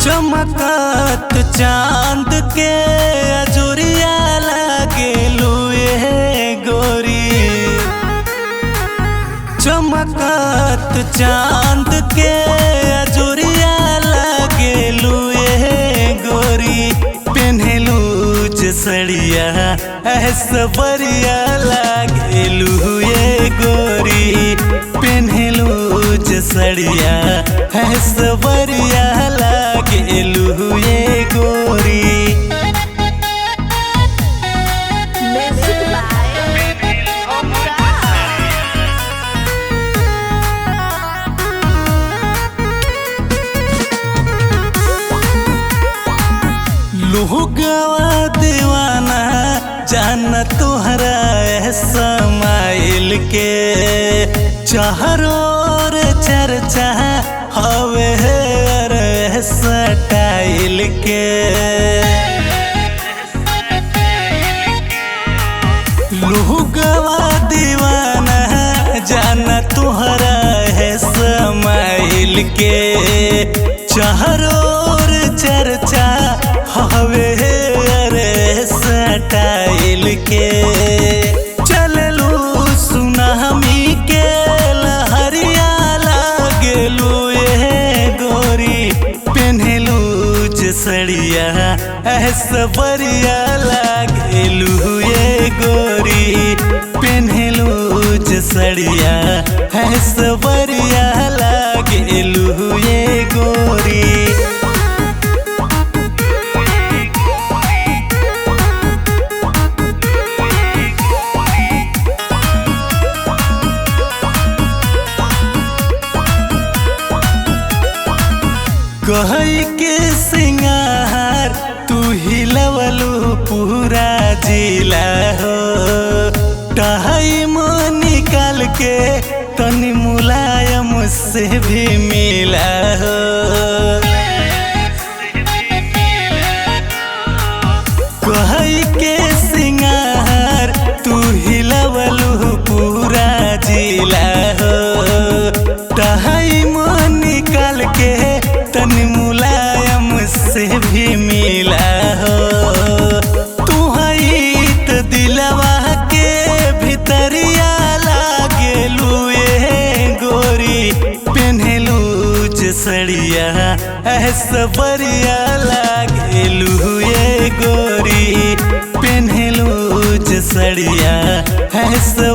चमकत चांद के अजोरिया लागेलू ये गोरी। चमकत चांद के अजोरिया लागेलू ये गोरी। पेन्हेलू जसड़िया ऐसा बढ़िया लागेलू ये गोरी। पेन्हेलू जसड़िया ऐसा बढ़िया लागेलू ये गोरी। लोगवा दीवाना जान तुहरा समाइल के। चारों चर्चा हवे स्टाइल के। लोगवा दीवाना जान तुहरा समाइल के। चारों चर्चा हवे स्टाइल के। चललू सुनामी के लहरिया लागेलू ये गोरी। पेन्हेलू जसड़िया ऐसा बढ़िया लागेलू ये गोरी। पेन्हेलू जसड़िया ऐसा बढ़िया लागेलू ये गोरी। कही के सिंगार तू हिलवलू पूरा जिला हो। टाइम निकाल के तनी मुलायम से भी मिला हो। कही के सिंगार तू हिलवलू पूरा जिला हो। टाइम निकाल के तनी मुलायम से भी मिला हो। तू हई तो दिलवा के भितरिया लागेलू ये गोरी। पेन्हेलू जसड़िया ऐसा बढ़िया लागेलू ये गोरी। पेन्हेलू जसड़िया ऐसा